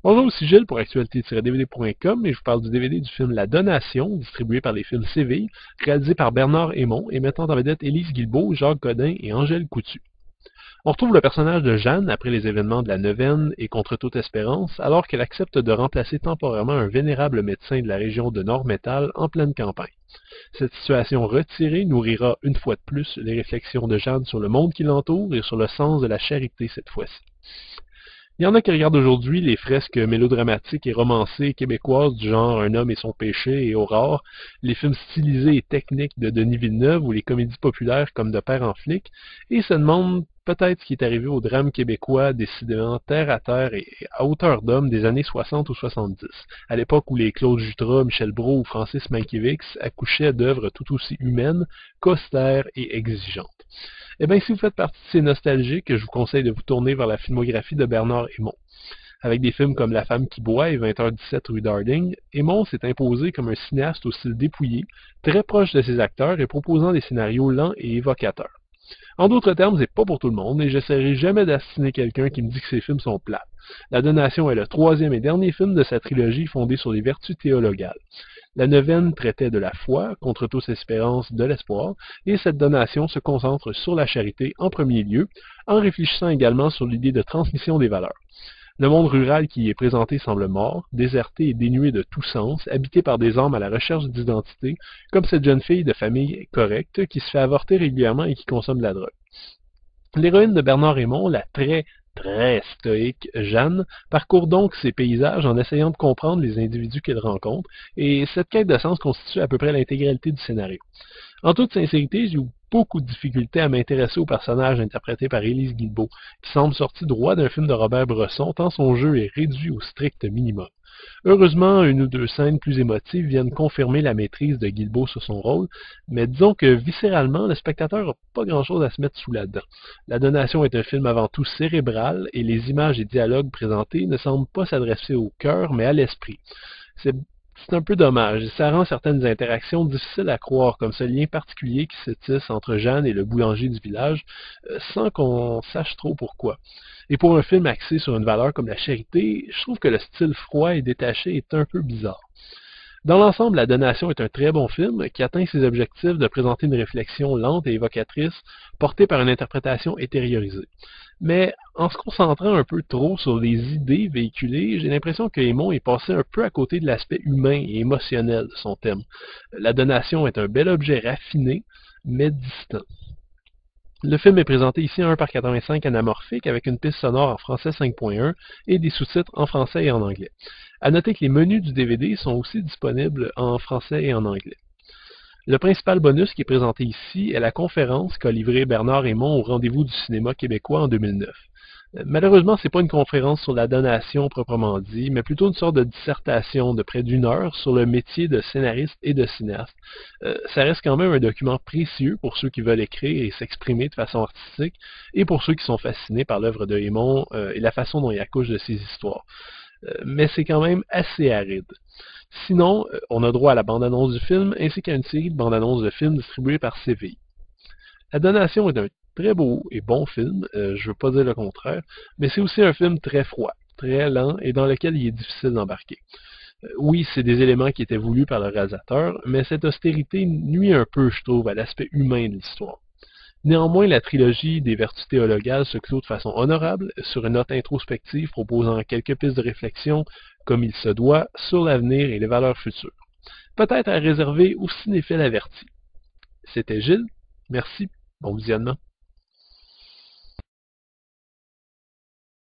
Bonjour, ici Gilles pour actualité-dvd.com et je vous parle du DVD du film La Donation, distribué par les films Séville, réalisé par Bernard Hémon et mettant en vedette Élise Guilbeault, Jacques Godin et Angèle Coutu. On retrouve le personnage de Jeanne après les événements de la neuvaine et contre toute espérance, alors qu'elle accepte de remplacer temporairement un vénérable médecin de la région de Nord-Métal en pleine campagne. Cette situation retirée nourrira une fois de plus les réflexions de Jeanne sur le monde qui l'entoure et sur le sens de la charité cette fois-ci. Il y en a qui regardent aujourd'hui les fresques mélodramatiques et romancées québécoises du genre Un homme et son péché et Aurore, les films stylisés et techniques de Denis Villeneuve ou les comédies populaires comme De Père en flic, et se demandent peut-être ce qui est arrivé au drame québécois décidément terre à terre et à hauteur d'homme des années 60 ou 70, à l'époque où les Claude Jutras, Michel Brault ou Francis Mankiewicz accouchaient d'œuvres tout aussi humaines, qu'austères et exigeantes. Eh bien, si vous faites partie de ces nostalgiques, je vous conseille de vous tourner vers la filmographie de Bernard Hémon. Avec des films comme La femme qui boit et 20h17 rue Darding, Hémon s'est imposé comme un cinéaste au style dépouillé, très proche de ses acteurs et proposant des scénarios lents et évocateurs. En d'autres termes, c'est pas pour tout le monde et j'essaierai jamais d'astiner quelqu'un qui me dit que ses films sont plates. La Donation est le troisième et dernier film de sa trilogie fondée sur les vertus théologales. La neuvaine traitait de la foi, contre toute espérance de l'espoir, et cette donation se concentre sur la charité en premier lieu, en réfléchissant également sur l'idée de transmission des valeurs. Le monde rural qui y est présenté semble mort, déserté et dénué de tout sens, habité par des âmes à la recherche d'identité, comme cette jeune fille de famille correcte qui se fait avorter régulièrement et qui consomme de la drogue. L'héroïne de Bernard Hémon, la très stoïque Jeanne, parcourt donc ces paysages en essayant de comprendre les individus qu'elle rencontre, et cette quête de sens constitue à peu près l'intégralité du scénario. En toute sincérité, j'ai eu beaucoup de difficultés à m'intéresser au personnage interprété par Élise Guilbeault, qui semble sorti droit d'un film de Robert Bresson, tant son jeu est réduit au strict minimum. Heureusement, une ou deux scènes plus émotives viennent confirmer la maîtrise de Guilbeault sur son rôle, mais disons que viscéralement, le spectateur n'a pas grand-chose à se mettre sous la dent. La Donation est un film avant tout cérébral, et les images et dialogues présentés ne semblent pas s'adresser au cœur, mais à l'esprit. C'est un peu dommage, et ça rend certaines interactions difficiles à croire, comme ce lien particulier qui se tisse entre Jeanne et le boulanger du village, sans qu'on sache trop pourquoi. Et pour un film axé sur une valeur comme la charité, je trouve que le style froid et détaché est un peu bizarre. Dans l'ensemble, La Donation est un très bon film qui atteint ses objectifs de présenter une réflexion lente et évocatrice, portée par une interprétation étériorisée. Mais en se concentrant un peu trop sur les idées véhiculées, j'ai l'impression que Hémon est passé un peu à côté de l'aspect humain et émotionnel de son thème. La Donation est un bel objet raffiné, mais distant. Le film est présenté ici à 1:85 anamorphique avec une piste sonore en français 5.1 et des sous-titres en français et en anglais. À noter que les menus du DVD sont aussi disponibles en français et en anglais. Le principal bonus qui est présenté ici est la conférence qu'a livrée Bernard Hémon au Rendez-vous du cinéma québécois en 2009. Malheureusement, ce n'est pas une conférence sur la donation proprement dit, mais plutôt une sorte de dissertation de près d'une heure sur le métier de scénariste et de cinéaste. Ça reste quand même un document précieux pour ceux qui veulent écrire et s'exprimer de façon artistique, et pour ceux qui sont fascinés par l'œuvre de Hémon et la façon dont il accouche de ses histoires. Mais c'est quand même assez aride. Sinon, on a droit à la bande-annonce du film, ainsi qu'à une série de bandes-annonces de films distribuées par CVI. La Donation est un très beau et bon film, je ne veux pas dire le contraire, mais c'est aussi un film très froid, très lent et dans lequel il est difficile d'embarquer. Oui, c'est des éléments qui étaient voulus par le réalisateur, mais cette austérité nuit un peu, je trouve, à l'aspect humain de l'histoire. Néanmoins, la trilogie des vertus théologales se clôt de façon honorable, sur une note introspective proposant quelques pistes de réflexion, comme il se doit, sur l'avenir et les valeurs futures. Peut-être à réserver aux cinéphiles avertis. C'était Gilles, merci, bon visionnement.